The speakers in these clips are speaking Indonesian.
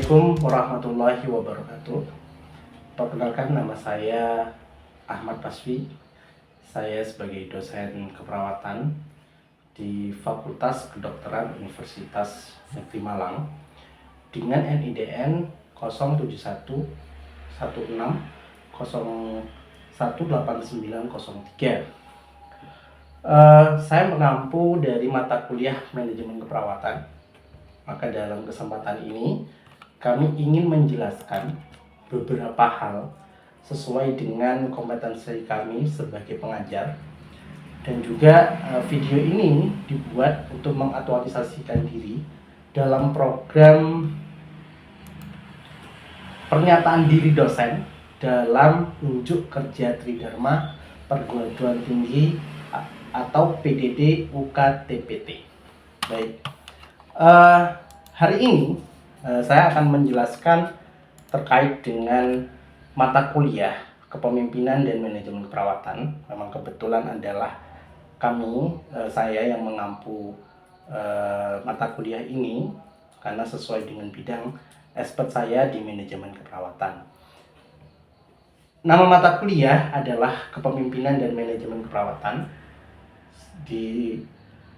Assalamualaikum warahmatullahi wabarakatuh. Perkenalkan, nama saya Ahmad Pasfi. Saya sebagai dosen keperawatan di Fakultas Kedokteran Universitas Negeri Malang dengan NIDN 07116018903. Saya mengampu dari mata kuliah manajemen keperawatan. Maka dalam kesempatan ini kami ingin menjelaskan beberapa hal sesuai dengan kompetensi kami sebagai pengajar, dan juga video ini dibuat untuk mengaktualisasikan diri dalam program pernyataan diri dosen dalam unjuk kerja Tridharma Perguruan Tinggi atau PDD UKTPT. Baik, hari ini saya akan menjelaskan terkait dengan mata kuliah kepemimpinan dan manajemen keperawatan. Memang kebetulan adalah saya yang mengampu mata kuliah ini karena sesuai dengan bidang expert saya di manajemen keperawatan. Nama mata kuliah adalah kepemimpinan dan manajemen keperawatan di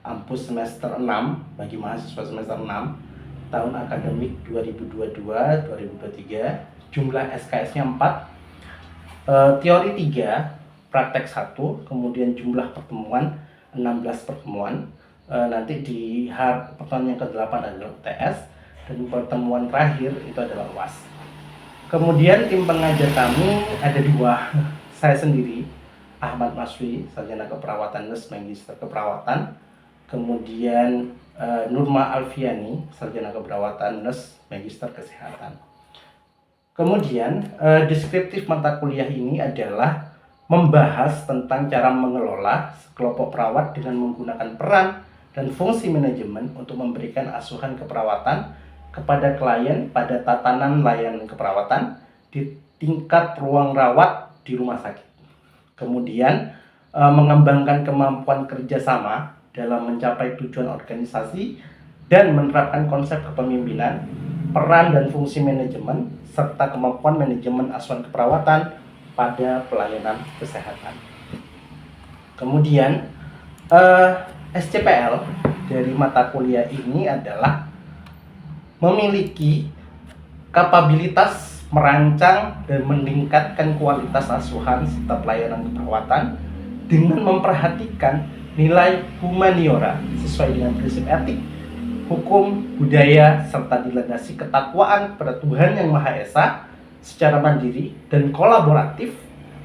Ampus semester 6 bagi mahasiswa semester 6 tahun akademik 2022-2023. Jumlah SKS-nya 4, teori 3, praktek 1, kemudian jumlah pertemuan 16 pertemuan. Nanti di pertemuan yang ke-8 adalah UTS, dan pertemuan terakhir itu adalah UAS. Kemudian tim pengajar kami ada 2, saya sendiri Ahmad Maswi, sarjana keperawatan nurse magister keperawatan, kemudian Nurma Alfiani, sarjana keperawatan nurse magister kesehatan. Kemudian deskriptif mata kuliah ini adalah membahas tentang cara mengelola sekelompok perawat dengan menggunakan peran dan fungsi manajemen untuk memberikan asuhan keperawatan kepada klien pada tatanan layanan keperawatan di tingkat ruang rawat di rumah sakit. Kemudian mengembangkan kemampuan kerjasama dalam mencapai tujuan organisasi dan menerapkan konsep kepemimpinan, peran dan fungsi manajemen, serta kemampuan manajemen asuhan keperawatan pada pelayanan kesehatan. Kemudian SCPL dari mata kuliah ini adalah memiliki kapabilitas merancang dan meningkatkan kualitas asuhan serta pelayanan keperawatan dengan memperhatikan nilai humaniora sesuai dengan prinsip etik, hukum, budaya, serta dilandasi ketakwaan kepada Tuhan Yang Maha Esa secara mandiri dan kolaboratif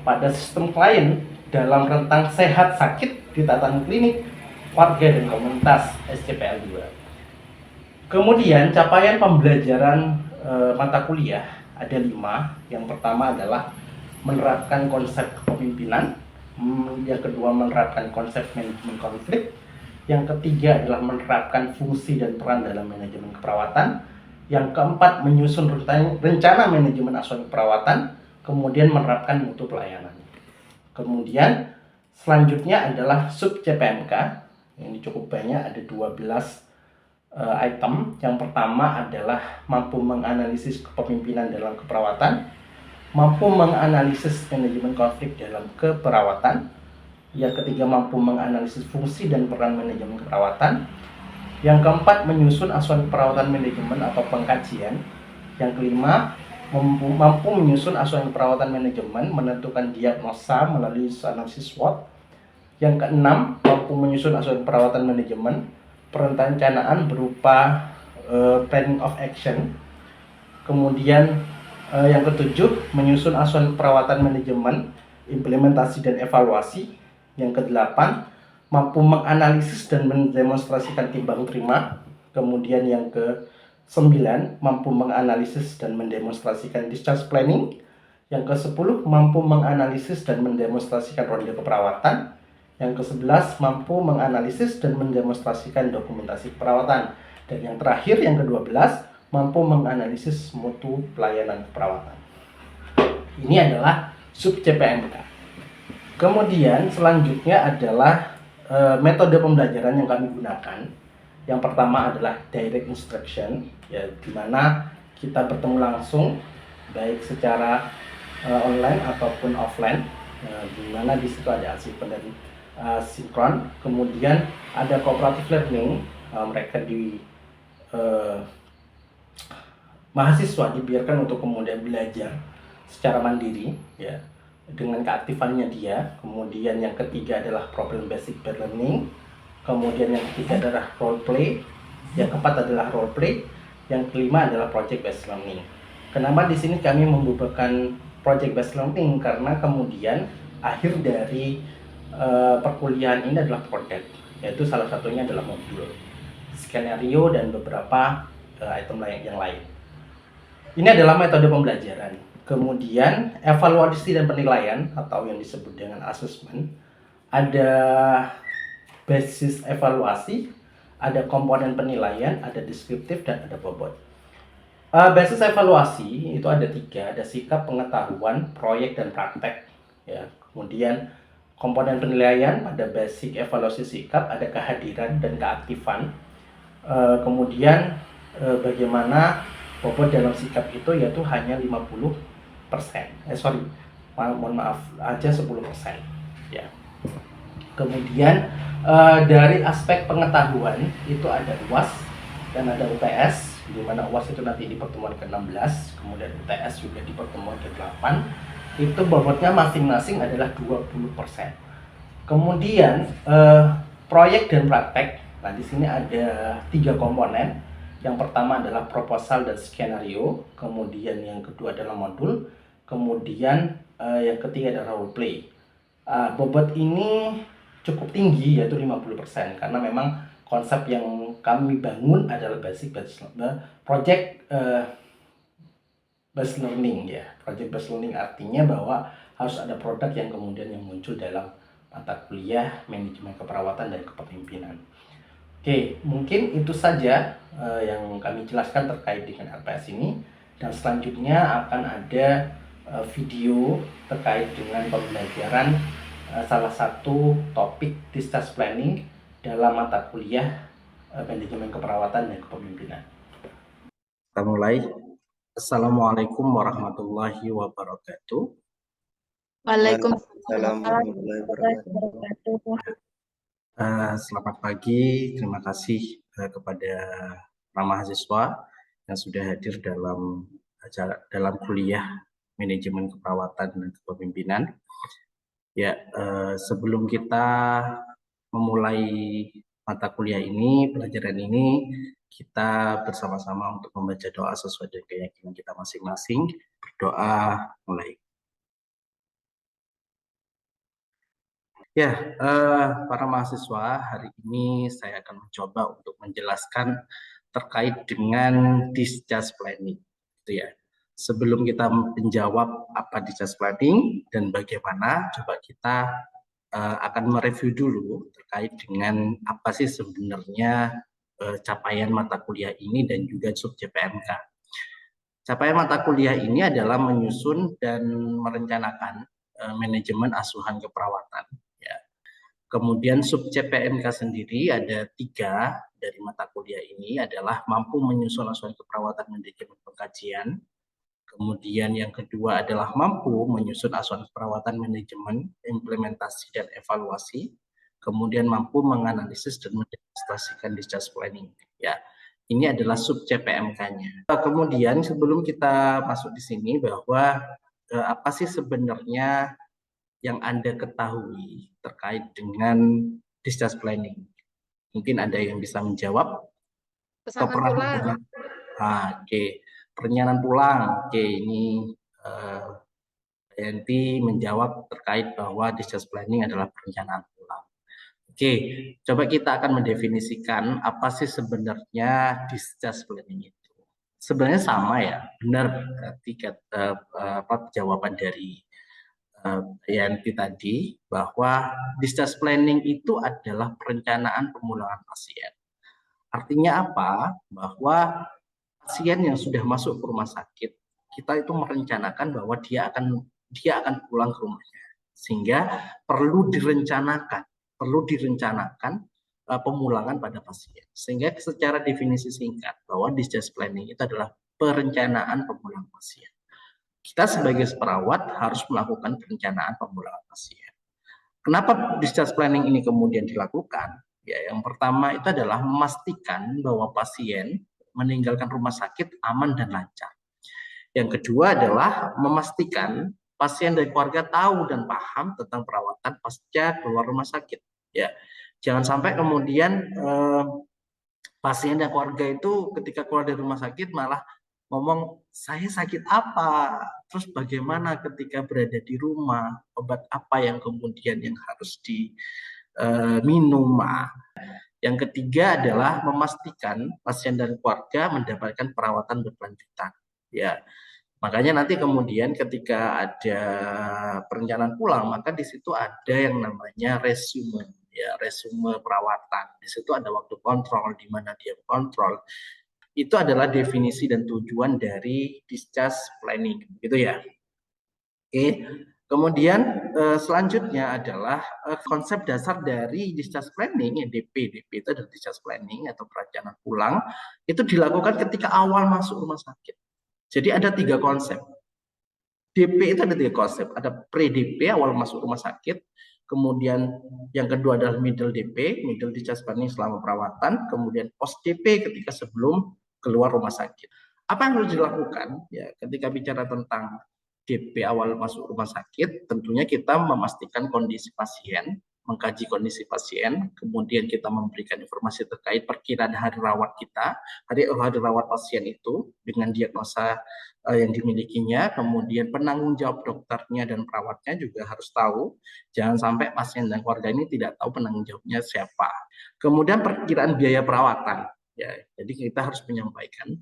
pada sistem klien dalam rentang sehat sakit di tatanan klinik, warga dan komunitas SCPL 2. Kemudian capaian pembelajaran mata kuliah ada 5. Yang pertama adalah menerapkan konsep kepemimpinan, yang kedua menerapkan konsep manajemen konflik, yang ketiga adalah menerapkan fungsi dan peran dalam manajemen keperawatan, yang keempat menyusun rencana manajemen asuhan keperawatan, kemudian menerapkan mutu pelayanan. Kemudian selanjutnya adalah sub CPMK, ini cukup banyak, ada 12 item. Yang pertama adalah mampu menganalisis kepemimpinan dalam keperawatan, mampu menganalisis manajemen konflik dalam keperawatan, yang ketiga mampu menganalisis fungsi dan peran manajemen keperawatan, yang keempat menyusun asuhan keperawatan manajemen atau pengkajian, yang kelima mampu menyusun asuhan keperawatan manajemen, menentukan diagnosa melalui analisis SWOT, yang keenam mampu menyusun asuhan keperawatan manajemen, perencanaan berupa planning of action, kemudian yang ketujuh menyusun asuhan perawatan manajemen, implementasi dan evaluasi. Yang kedelapan mampu menganalisis dan mendemonstrasikan timbang terima. Kemudian yang ke-9 mampu menganalisis dan mendemonstrasikan discharge planning. Yang ke-10 mampu menganalisis dan mendemonstrasikan ronde keperawatan. Yang ke-11 mampu menganalisis dan mendemonstrasikan dokumentasi keperawatan. Dan yang terakhir, yang ke-12 mampu menganalisis mutu pelayanan keperawatan. Ini adalah sub CPMK. Kemudian selanjutnya adalah metode pembelajaran yang kami gunakan. Yang pertama adalah direct instruction, ya, di mana kita bertemu langsung, baik secara online ataupun offline, di mana di situ ada asynchron dan sinkron. Kemudian ada cooperative learning, mereka di mahasiswa dibiarkan untuk kemudian belajar secara mandiri, ya, dengan keaktifannya dia. Kemudian yang ketiga adalah problem basic learning. Kemudian yang ketiga adalah role play. Yang keempat adalah role play. Yang kelima adalah project based learning. Kenapa di sini kami membubarkan project based learning? Karena kemudian akhir dari perkuliahan ini adalah project, yaitu salah satunya adalah modul, skenario, dan beberapa item yang lain. Ini adalah metode pembelajaran. Kemudian evaluasi dan penilaian atau yang disebut dengan assessment. Ada basis evaluasi, ada komponen penilaian, ada deskriptif, dan ada bobot. Basis evaluasi itu ada 3, ada sikap, pengetahuan, proyek, dan praktek. Ya. Kemudian komponen penilaian pada basic evaluasi sikap ada kehadiran dan keaktifan. Kemudian bagaimana bobot dalam sikap itu yaitu hanya 50%. Mohon maaf, aja 10%. Ya. Kemudian dari aspek pengetahuan itu ada UAS dan ada UTS, di mana UAS itu nanti di pertemuan ke-16, kemudian UTS juga di pertemuan ke-8. Itu bobotnya masing-masing adalah 20%. Kemudian proyek dan praktek. Nah, di sini ada 3 komponen. Yang pertama adalah proposal dan skenario, kemudian yang kedua adalah modul, kemudian yang ketiga adalah role play. Bobot ini cukup tinggi, yaitu 50%, karena memang konsep yang kami bangun adalah basic project based learning, ya. Project based learning artinya bahwa harus ada produk yang kemudian yang muncul dalam mata kuliah manajemen keperawatan dan kepemimpinan. Oke, mungkin itu saja yang kami jelaskan terkait dengan LPS ini, dan selanjutnya akan ada video terkait dengan pembelajaran salah satu topik discharge planning dalam mata kuliah manajemen keperawatan dan kepemimpinan. Kita mulai. Assalamualaikum warahmatullahi wabarakatuh. Waalaikumsalam warahmatullahi wabarakatuh. Selamat pagi, terima kasih kepada para mahasiswa yang sudah hadir dalam kuliah manajemen keperawatan dan kepemimpinan. Ya, sebelum kita memulai mata kuliah ini, pelajaran ini, kita bersama-sama untuk membaca doa sesuai dengan keyakinan kita masing-masing. Berdoa mulai. Ya, para mahasiswa, hari ini saya akan mencoba untuk menjelaskan terkait dengan discharge planning, gitu ya. Sebelum kita menjawab apa discharge planning dan bagaimana, coba kita akan mereview dulu terkait dengan apa sih sebenarnya capaian mata kuliah ini dan juga subjek PMK. Capaian mata kuliah ini adalah menyusun dan merencanakan manajemen asuhan keperawatan. Kemudian subjek PMK sendiri ada 3 dari mata kuliah ini adalah mampu menyusun asuhan keperawatan manajemen pengkajian. Kemudian yang kedua adalah mampu menyusun asuhan keperawatan manajemen implementasi dan evaluasi. Kemudian mampu menganalisis dan mendemonstrasikan discharge planning. Ya, ini adalah subjek PMK-nya. Kemudian sebelum kita masuk di sini bahwa apa sih sebenarnya yang Anda ketahui terkait dengan discharge planning? Mungkin ada yang bisa menjawab. Pesanan pulang. Oke. Perencanaan pulang. Oke, ini Yanti menjawab terkait bahwa discharge planning adalah perencanaan pulang. Oke, coba kita akan mendefinisikan apa sih sebenarnya discharge planning itu. Sebenarnya sama ya, benar jawaban dari Yanti tadi, bahwa discharge planning itu adalah perencanaan pemulangan pasien. Artinya apa? Bahwa pasien yang sudah masuk ke rumah sakit, kita itu merencanakan bahwa dia akan pulang ke rumahnya, sehingga perlu direncanakan pemulangan pada pasien. Sehingga secara definisi singkat bahwa discharge planning itu adalah perencanaan pemulangan pasien. Kita sebagai perawat harus melakukan perencanaan pemulangan pasien. Kenapa discharge planning ini kemudian dilakukan? Ya, yang pertama itu adalah memastikan bahwa pasien meninggalkan rumah sakit aman dan lancar. Yang kedua adalah memastikan pasien dan keluarga tahu dan paham tentang perawatan pasca keluar rumah sakit. Ya, jangan sampai kemudian pasien dan keluarga itu ketika keluar dari rumah sakit malah ngomong, saya sakit apa, terus bagaimana ketika berada di rumah, obat apa yang kemudian yang harus diminum. Yang ketiga adalah memastikan pasien dan keluarga mendapatkan perawatan berkelanjutan. Ya, makanya nanti kemudian ketika ada perencanaan pulang, maka di situ ada yang namanya resume, ya resume perawatan. Di situ ada waktu kontrol, di mana dia kontrol. Itu adalah definisi dan tujuan dari discharge planning, gitu ya. Oke. Kemudian selanjutnya adalah konsep dasar dari discharge planning, yang DP itu adalah discharge planning atau perencanaan pulang, itu dilakukan ketika awal masuk rumah sakit. Jadi ada 3 konsep. DP itu ada 3 konsep, ada pre-DP awal masuk rumah sakit, kemudian yang kedua adalah middle DP, middle discharge planning selama perawatan, kemudian post DP ketika sebelum keluar rumah sakit. Apa yang harus dilakukan? Ya, ketika bicara tentang DP awal masuk rumah sakit, tentunya kita memastikan kondisi pasien, mengkaji kondisi pasien, kemudian kita memberikan informasi terkait perkiraan hari rawat kita, hari rawat pasien itu dengan diagnosa yang dimilikinya, kemudian penanggung jawab dokternya dan perawatnya juga harus tahu. Jangan sampai pasien dan keluarga ini tidak tahu penanggung jawabnya siapa. Kemudian perkiraan biaya perawatan. Ya, jadi kita harus menyampaikan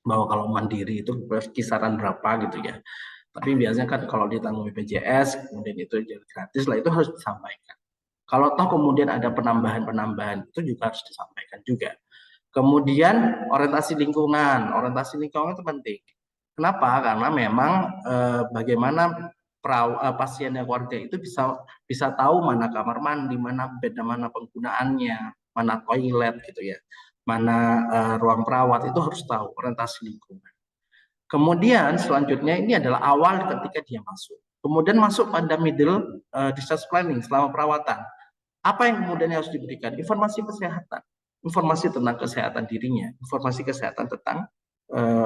bahwa kalau mandiri itu kisaran berapa gitu ya. Tapi biasanya kan kalau ditanggung BPJS, kemudian itu jadi gratis lah, itu harus disampaikan. Kalau toh kemudian ada penambahan-penambahan, itu juga harus disampaikan juga. Kemudian orientasi lingkungan itu penting. Kenapa? Karena memang bagaimana pasien dan keluarga itu bisa tahu mana kamar mandi, mana bed, mana penggunaannya, mana toilet gitu ya, mana ruang perawat, itu harus tahu orientasi lingkungan. Kemudian selanjutnya ini adalah awal ketika dia masuk. Kemudian masuk pada middle discharge planning selama perawatan. Apa yang kemudian harus diberikan? Informasi kesehatan, informasi tentang kesehatan dirinya, informasi kesehatan tentang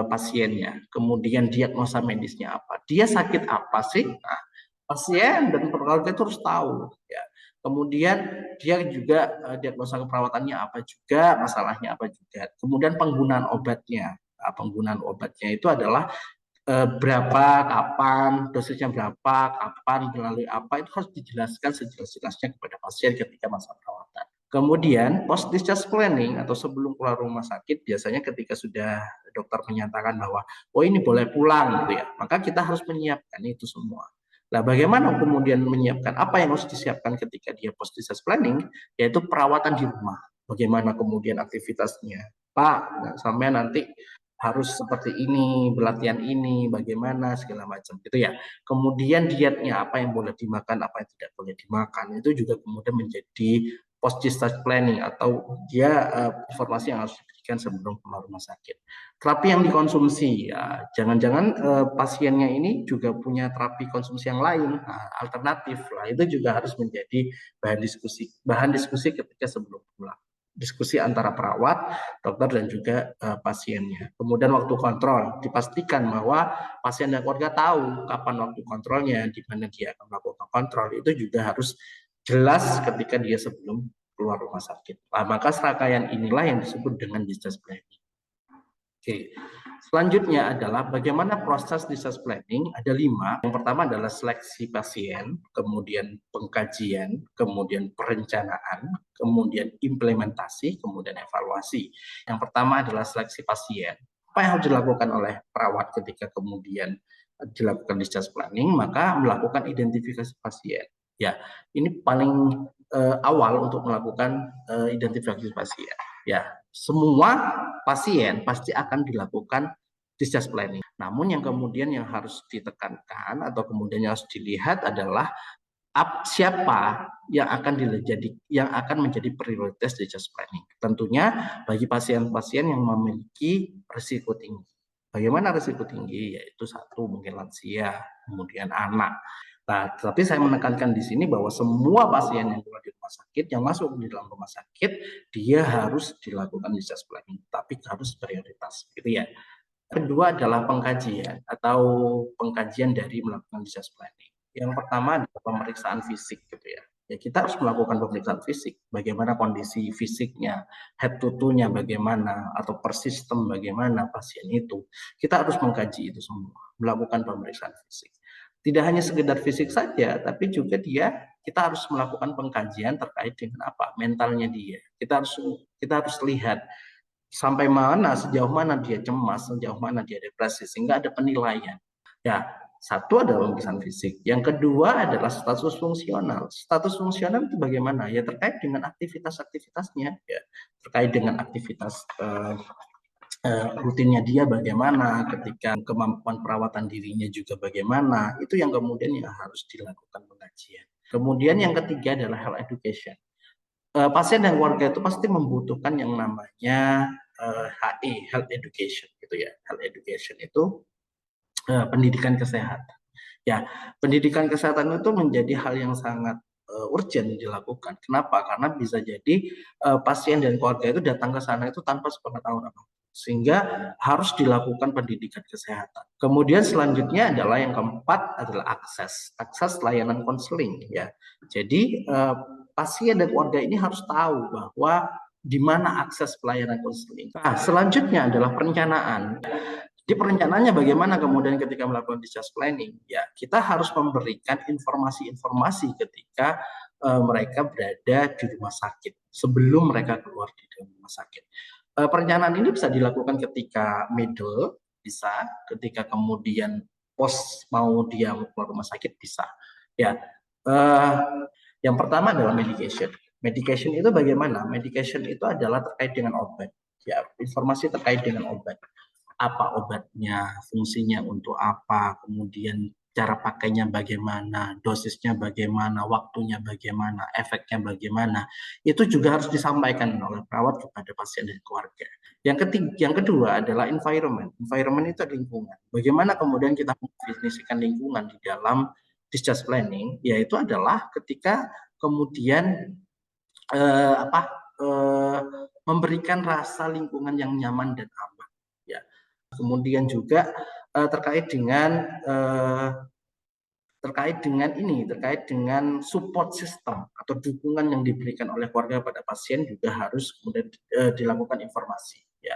pasiennya, kemudian diagnosa medisnya apa, dia sakit apa sih? Nah, pasien dan keluarga itu harus tahu. Ya. Kemudian dia juga diagnosa keperawatannya apa juga, masalahnya apa juga. Kemudian penggunaan obatnya. Nah, penggunaan obatnya itu adalah berapa, kapan, dosisnya berapa, kapan, melalui apa, itu harus dijelaskan sejelas-jelasnya kepada pasien ketika masa perawatan. Kemudian post discharge planning atau sebelum keluar rumah sakit, biasanya ketika sudah dokter menyatakan bahwa oh ini boleh pulang gitu ya, maka kita harus menyiapkan itu semua. Nah, bagaimana kemudian menyiapkan apa yang harus disiapkan ketika dia post discharge planning, yaitu perawatan di rumah. Bagaimana kemudian aktivitasnya, Pak, sampai nanti harus seperti ini, pelatihan ini, bagaimana segala macam gitu ya. Kemudian dietnya apa yang boleh dimakan, apa yang tidak boleh dimakan, itu juga kemudian menjadi post discharge planning atau dia informasi yang harus diberikan sebelum keluar rumah sakit. Terapi yang dikonsumsi, ya, jangan-jangan pasiennya ini juga punya terapi konsumsi yang lain, alternatif lah, itu juga harus menjadi bahan diskusi ketika sebelum pulang. Diskusi antara perawat, dokter, dan juga pasiennya. Kemudian waktu kontrol, dipastikan bahwa pasien dan keluarga tahu kapan waktu kontrolnya, di mana dia akan melakukan kontrol, itu juga harus jelas ketika dia sebelum keluar rumah sakit. Nah, maka serangkaian inilah yang disebut dengan discharge planning. Oke. Selanjutnya adalah bagaimana proses discharge planning. Ada 5. Yang pertama adalah seleksi pasien, kemudian pengkajian, kemudian perencanaan, kemudian implementasi, kemudian evaluasi. Yang pertama adalah seleksi pasien. Apa yang harus dilakukan oleh perawat ketika kemudian dilakukan discharge planning? Maka melakukan identifikasi pasien. Ya, ini paling awal untuk melakukan identifikasi pasien. Ya, semua pasien pasti akan dilakukan discharge planning. Namun yang kemudian yang harus ditekankan atau kemudian yang harus dilihat adalah siapa yang akan menjadi prioritas discharge planning. Tentunya bagi pasien-pasien yang memiliki risiko tinggi. Bagaimana risiko tinggi? Yaitu satu mungkin lansia, kemudian anak. Nah, tapi saya menekankan di sini bahwa semua pasien yang keluar di rumah sakit, yang masuk di dalam rumah sakit, dia harus dilakukan discharge planning, tapi harus prioritas, gitu ya. Kedua adalah pengkajian atau pengkajian dari melakukan discharge planning. Yang pertama adalah pemeriksaan fisik, gitu ya. Ya, kita harus melakukan pemeriksaan fisik, bagaimana kondisi fisiknya, head to toe-nya bagaimana, atau per sistem bagaimana pasien itu. Kita harus mengkaji itu semua, melakukan pemeriksaan fisik. Tidak hanya sekedar fisik saja, tapi juga kita harus melakukan pengkajian terkait dengan apa? Mentalnya dia. Kita harus lihat sampai mana, sejauh mana dia cemas, sejauh mana dia depresi, sehingga ada penilaian. Ya, satu adalah pemeriksaan fisik. Yang kedua adalah status fungsional. Status fungsional itu bagaimana? Ya terkait dengan aktivitas-aktivitasnya, ya terkait dengan aktivitas rutinnya dia bagaimana, ketika kemampuan perawatan dirinya juga bagaimana, itu yang kemudian yang harus dilakukan pengajian. Kemudian yang ketiga adalah health education. Pasien dan keluarga itu pasti membutuhkan yang namanya HE, health education, gitu ya. Health education itu pendidikan kesehatan. Ya, pendidikan kesehatan itu menjadi hal yang sangat urgent dilakukan. Kenapa? Karena bisa jadi pasien dan keluarga itu datang ke sana itu tanpa sepengetahuan apa, sehingga harus dilakukan pendidikan kesehatan. Kemudian selanjutnya adalah yang keempat adalah akses layanan konseling, ya. Jadi pasien dan keluarga ini harus tahu bahwa di mana akses pelayanan konseling. Nah, selanjutnya adalah perencanaan. Di perencanaannya bagaimana kemudian ketika melakukan discharge planning? Ya, kita harus memberikan informasi-informasi ketika mereka berada di rumah sakit sebelum mereka keluar di rumah sakit. Perencanaan ini bisa dilakukan ketika middle, bisa, ketika kemudian pos mau dia keluar rumah sakit bisa. Ya, yang pertama adalah medication. Medication itu bagaimana? Medication itu adalah terkait dengan obat. Ya, informasi terkait dengan obat. Apa obatnya, fungsinya untuk apa, kemudian cara pakainya bagaimana, dosisnya bagaimana, waktunya bagaimana, efeknya bagaimana. Itu juga harus disampaikan oleh perawat kepada pasien dan keluarga. Yang kedua adalah environment. Environment itu lingkungan. Bagaimana kemudian kita mendefinisikan lingkungan di dalam discharge planning, yaitu adalah ketika kemudian memberikan rasa lingkungan yang nyaman dan aman. Ya. Kemudian juga terkait dengan support system atau dukungan yang diberikan oleh keluarga pada pasien juga harus kemudian dilakukan informasi. Ya.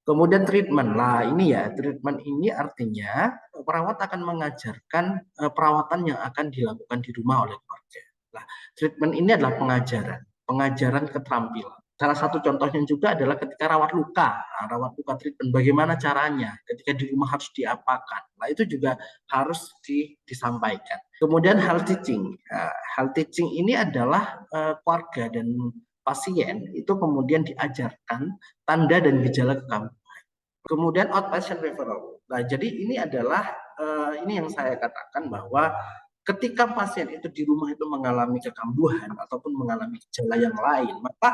Kemudian treatment lah, ini ya, treatment ini artinya perawat akan mengajarkan perawatan yang akan dilakukan di rumah oleh keluarga. Nah, treatment ini adalah pengajaran keterampilan. Salah satu contohnya juga adalah ketika rawat luka treatment, bagaimana caranya, ketika di rumah harus diapakan. Nah, itu juga harus disampaikan. Kemudian health teaching. Health teaching ini adalah keluarga dan pasien itu kemudian diajarkan tanda dan gejala kekambuhan. Kemudian outpatient referral. Nah, jadi ini adalah ini yang saya katakan bahwa ketika pasien itu di rumah itu mengalami kekambuhan ataupun mengalami gejala yang lain, maka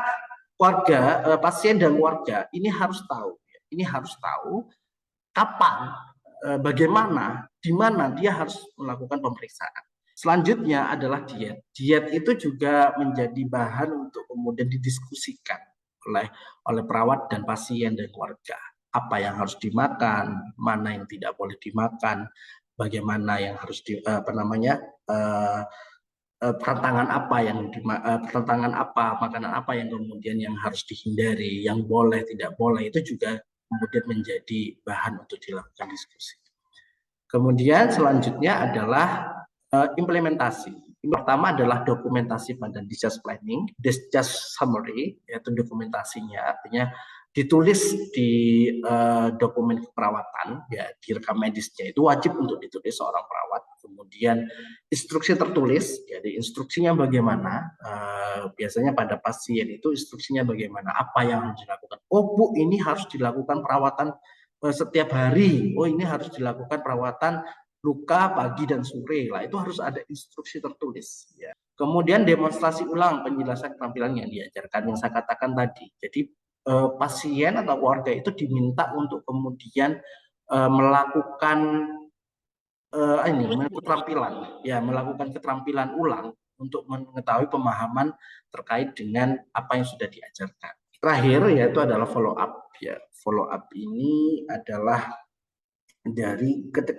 pasien dan keluarga ini harus tahu kapan, bagaimana, di mana dia harus melakukan pemeriksaan. Selanjutnya adalah diet. Diet itu juga menjadi bahan untuk kemudian didiskusikan oleh perawat dan pasien dan keluarga. Apa yang harus dimakan, mana yang tidak boleh dimakan, bagaimana yang harus pertentangan apa, makanan apa yang kemudian yang harus dihindari, yang boleh tidak boleh, itu juga kemudian menjadi bahan untuk dilakukan diskusi. Kemudian selanjutnya adalah implementasi. Yang pertama adalah dokumentasi pada discharge planning, discharge summary, yaitu dokumentasinya, artinya ditulis di dokumen keperawatan, ya di rekam medisnya itu wajib untuk ditulis seorang perawat. Kemudian instruksi tertulis, jadi instruksinya bagaimana, biasanya pada pasien itu instruksinya bagaimana, apa yang harus dilakukan. Oh Bu, ini harus dilakukan perawatan setiap hari. Oh ini harus dilakukan perawatan luka pagi dan sore. Lah itu harus ada instruksi tertulis. Ya. Kemudian demonstrasi ulang penjelasan keterampilan yang diajarkan yang saya katakan tadi. Jadi pasien atau keluarga itu diminta untuk kemudian melakukan melakukan keterampilan ulang untuk mengetahui pemahaman terkait dengan apa yang sudah diajarkan. Terakhir yaitu adalah follow up. Ya, follow up ini adalah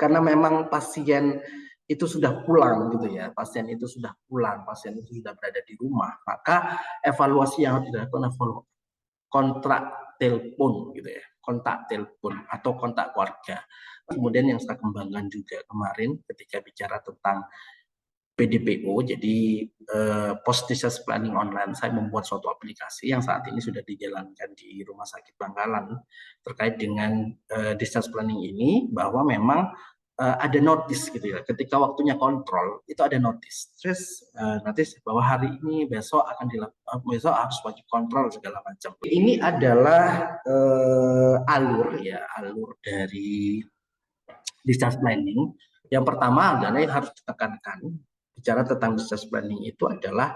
karena memang pasien itu sudah pulang gitu ya, pasien itu sudah berada di rumah, maka evaluasi yang harus dilakukan adalah follow up, kontak telepon gitu ya, kontak telepon atau kontak keluarga. Kemudian yang saya kembangkan juga kemarin ketika bicara tentang PDPO, jadi Post Discharge Planning Online, saya membuat suatu aplikasi yang saat ini sudah dijalankan di Rumah Sakit Bangkalan terkait dengan discharge planning ini, bahwa memang ada notice gitu ya, ketika waktunya kontrol itu ada notice, terus notice bahwa hari ini besok akan dilakukan, besok harus wajib kontrol segala macam. Ini adalah alur dari discharge planning. Yang pertama adalah yang harus ditekankan bicara tentang discharge planning itu adalah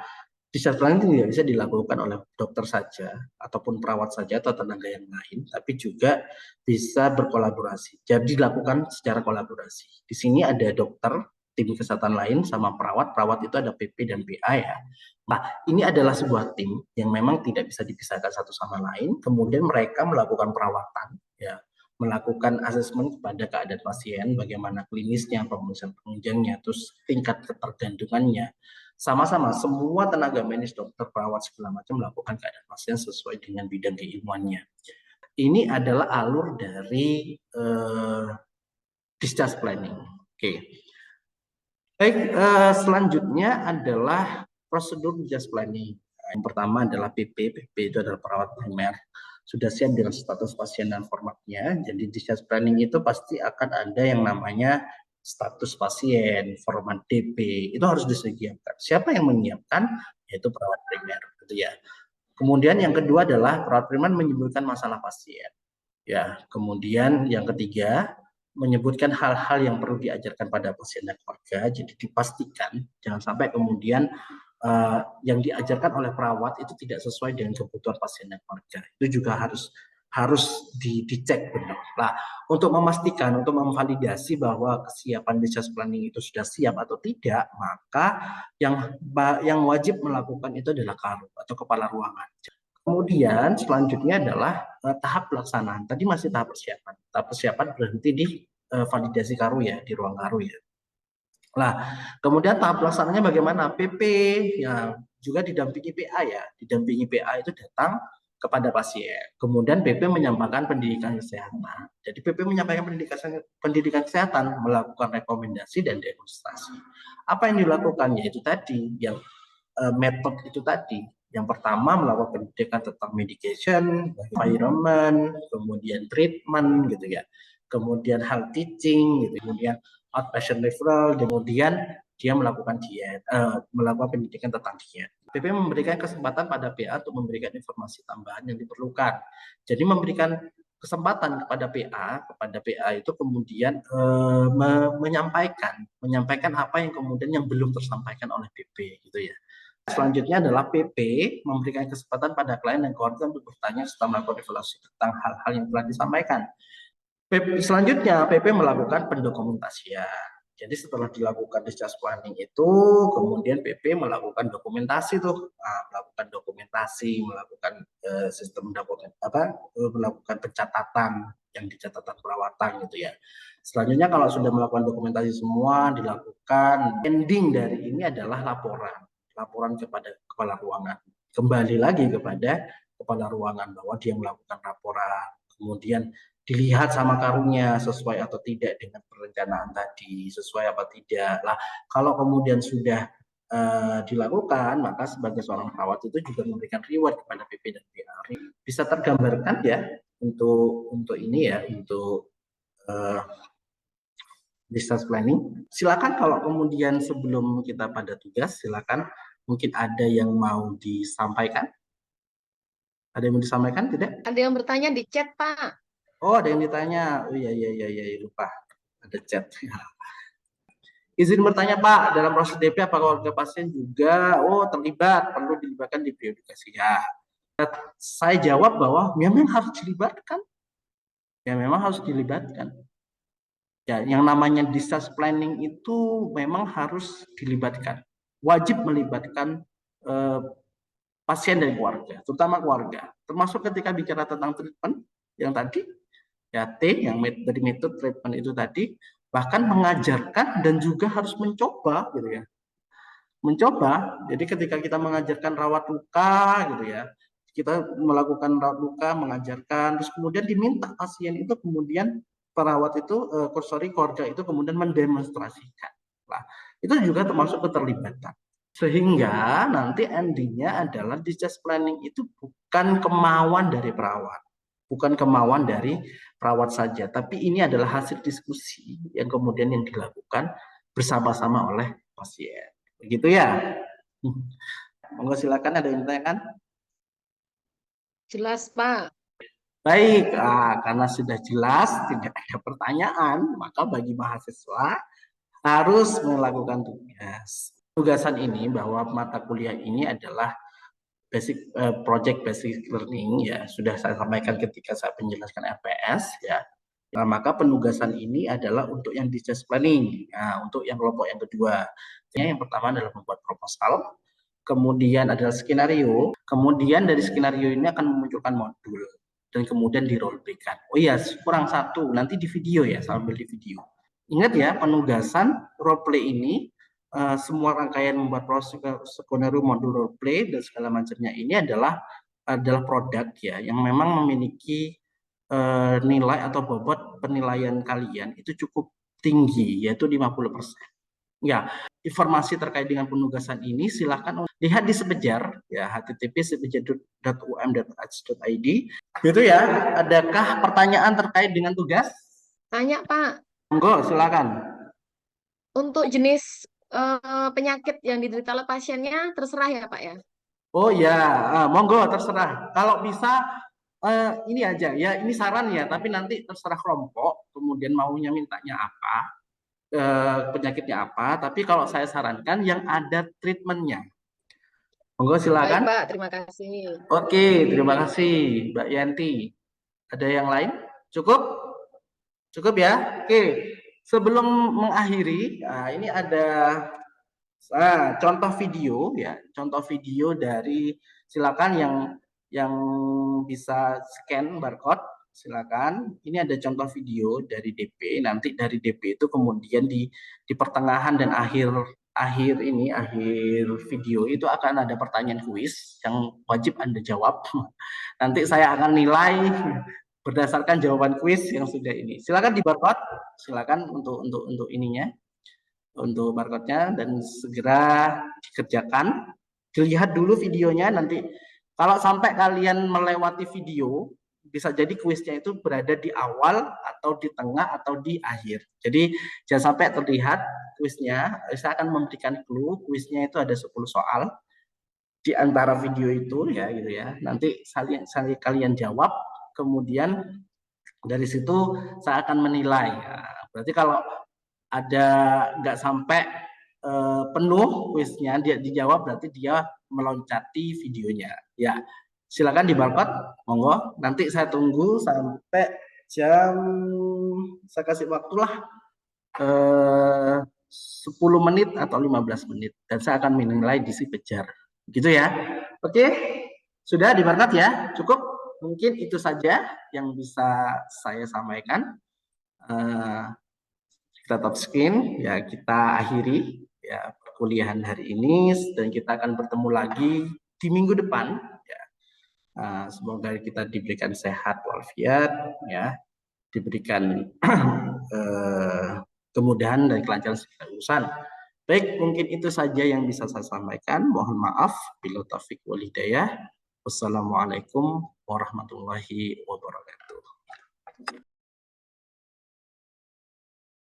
discharge planning tidak bisa dilakukan oleh dokter saja ataupun perawat saja atau tenaga yang lain, tapi juga bisa berkolaborasi. Jadi dilakukan secara kolaborasi. Di sini ada dokter, tim kesehatan lain sama perawat. Perawat itu ada PP dan PA ya. Nah, ini adalah sebuah tim yang memang tidak bisa dipisahkan satu sama lain. Kemudian mereka melakukan perawatan ya, melakukan asesmen kepada keadaan pasien, bagaimana klinisnya, pemeriksaan penunjangnya, terus tingkat ketergantungannya. Sama-sama semua tenaga medis, dokter, perawat segala macam melakukan keadaan pasien sesuai dengan bidang keilmuannya. Ini adalah alur dari discharge planning. Oke. Baik, selanjutnya adalah prosedur discharge planning. Yang pertama adalah PP. PP itu adalah perawat primer. Sudah siap dengan status pasien dan formatnya. Jadi discharge planning itu pasti akan ada yang namanya status pasien, format DP, itu harus disediakan. Siapa yang menyiapkan? Yaitu perawat primer, gitu ya. Kemudian yang kedua adalah perawat primer menyebutkan masalah pasien. Ya, kemudian yang ketiga menyebutkan hal-hal yang perlu diajarkan pada pasien dan keluarga. Jadi dipastikan jangan sampai kemudian yang diajarkan oleh perawat itu tidak sesuai dengan kebutuhan pasien dan keluarga. Itu juga harus dicek benar. Nah, untuk memastikan, untuk memvalidasi bahwa kesiapan discharge planning itu sudah siap atau tidak, maka yang wajib melakukan itu adalah karu atau kepala ruangan. Kemudian selanjutnya adalah tahap pelaksanaan. Tadi masih tahap persiapan. Tahap persiapan berhenti di validasi karu ya, di ruang karu ya. Nah, kemudian tahap pelaksanaannya bagaimana? PP ya juga didampingi PA ya. Didampingi PA itu datang kepada pasien. Kemudian PP menyampaikan pendidikan kesehatan. Jadi PP menyampaikan pendidikan kesehatan, melakukan rekomendasi dan demonstrasi. Apa yang dilakukan? Yaitu tadi yang metode itu tadi. Yang pertama melakukan pendidikan tentang medication, environment, kemudian treatment gitu ya. Kemudian health teaching gitu, kemudian outpatient referral, kemudian dia melakukan diet, melakukan pendidikan tentang diet. PP memberikan kesempatan pada PA untuk memberikan informasi tambahan yang diperlukan. Jadi memberikan kesempatan kepada PA itu kemudian menyampaikan apa yang kemudian yang belum tersampaikan oleh PP gitu ya. Selanjutnya adalah PP memberikan kesempatan pada klien dan keluarga untuk bertanya serta melakukan evaluasi tentang hal-hal yang telah disampaikan. Selanjutnya PP melakukan pendokumentasian. Jadi setelah dilakukan discharge planning itu, kemudian PP melakukan dokumentasi tuh, melakukan dokumentasi, melakukan sistem melakukan pencatatan yang di catatan perawatan gitu ya. Selanjutnya kalau sudah melakukan dokumentasi semua dilakukan, ending dari ini adalah laporan kepada kepala ruangan. Kembali lagi kepada kepala ruangan bahwa dia melakukan laporan, kemudian dilihat sama karunya sesuai atau tidak dengan perencanaan tadi, sesuai apa tidak. Lah, kalau kemudian sudah dilakukan, maka sebagai seorang perawat itu juga memberikan reward kepada PP dan PA. Bisa tergambarkan ya untuk ini ya, untuk discharge planning. Silakan kalau kemudian sebelum kita pada tugas, silakan mungkin ada yang mau disampaikan. Ada yang mau disampaikan tidak? Ada yang bertanya di chat, Pak. Oh, ada yang ditanya. Oh iya lupa. Ada chat. Izin bertanya Pak, dalam proses DP apakah keluarga pasien juga terlibat, perlu dilibatkan di bioedukasi? Ya, saya jawab bahwa memang harus dilibatkan. Ya memang harus dilibatkan. Ya, yang namanya discharge planning itu memang harus dilibatkan, wajib melibatkan pasien dan keluarga, terutama keluarga. Termasuk ketika bicara tentang treatment yang tadi, ya T yang dari metode treatment itu tadi, bahkan mengajarkan dan juga harus mencoba gitu ya. Mencoba, jadi ketika kita mengajarkan rawat luka gitu ya, kita melakukan rawat luka, mengajarkan, terus kemudian diminta pasien itu kemudian perawat itu, keluarga itu kemudian mendemonstrasikan. Nah, itu juga termasuk keterlibatan. Sehingga nanti endingnya adalah discharge planning itu bukan kemauan dari perawat, bukan kemauan dari perawat saja, tapi ini adalah hasil diskusi yang kemudian yang dilakukan bersama-sama oleh pasien. Begitu ya? Monggo silakan, ada yang ditanyakan? Jelas, Pak. Baik, karena sudah jelas tidak ada pertanyaan, maka bagi mahasiswa harus melakukan tugas. Tugasan ini bahwa mata kuliah ini adalah project basic learning ya, sudah saya sampaikan ketika saya menjelaskan RPS ya. Nah, maka penugasan ini adalah untuk yang discharge planning. Nah, untuk yang kelompok yang kedua, yang pertama adalah membuat proposal, kemudian adalah skenario, kemudian dari skenario ini akan memunculkan modul dan kemudian di role play-kan. Oh iya, kurang satu, nanti di video ya, sambil di video. Ingat ya, penugasan role play ini semua rangkaian membuat proses skenario, modul role play dan segala macamnya ini adalah produk ya yang memang memiliki nilai atau bobot penilaian kalian itu cukup tinggi, yaitu 50%. Ya, informasi terkait dengan penugasan ini silahkan lihat di Sepejar ya, http://sepejar.um.ac.id. Gitu ya. Adakah pertanyaan terkait dengan tugas? Tanya, Pak. Monggo, silakan. Untuk jenis penyakit yang diderita oleh pasiennya terserah ya, Pak ya? Oh ya, monggo terserah. Kalau bisa ini aja ya, ini saran ya, tapi nanti terserah kelompok, kemudian maunya mintanya apa, penyakitnya apa, tapi kalau saya sarankan yang ada treatmentnya. Monggo Baik, silakan. Pak. Terima kasih. Oke, terima kasih Mbak Yanti. Ada yang lain? Cukup? Cukup ya? Oke, sebelum mengakhiri, ini ada contoh video ya, contoh video dari, silakan yang bisa scan barcode, silakan. Ini ada contoh video dari DP. Nanti dari DP itu kemudian di pertengahan dan akhir video itu akan ada pertanyaan kuis yang wajib Anda jawab. Nanti saya akan nilai berdasarkan jawaban kuis yang sudah ini. Silakan di barcode, silakan untuk ininya, untuk barcode-nya, dan segera dikerjakan. Dilihat dulu videonya, nanti kalau sampai kalian melewati video, bisa jadi kuisnya itu berada di awal atau di tengah atau di akhir. Jadi jangan sampai terlihat kuisnya. Saya akan memberikan clue, kuisnya itu ada 10 soal di antara video itu ya, gitu ya. Nanti kalian jawab, kemudian dari situ saya akan menilai. Nah, berarti kalau ada nggak sampai penuh kuisnya dia dijawab, berarti dia meloncati videonya ya. Silakan di barcode, monggo. Nanti saya tunggu sampai jam, saya kasih waktulah 10 menit atau 15 menit dan saya akan menilai di Sepejar. Gitu ya. Oke. Sudah di barcode ya? Cukup? Mungkin itu saja yang bisa saya sampaikan. Kita top skin ya, kita akhiri ya perkuliahan hari ini dan kita akan bertemu lagi di minggu depan ya. Semoga kita diberikan sehat walafiat ya, diberikan kemudahan dan kelancaran segala urusan. Baik, mungkin itu saja yang bisa saya sampaikan. Mohon maaf bila taufik wal hidayah. Wassalamualaikum warahmatullahi wabarakatuh.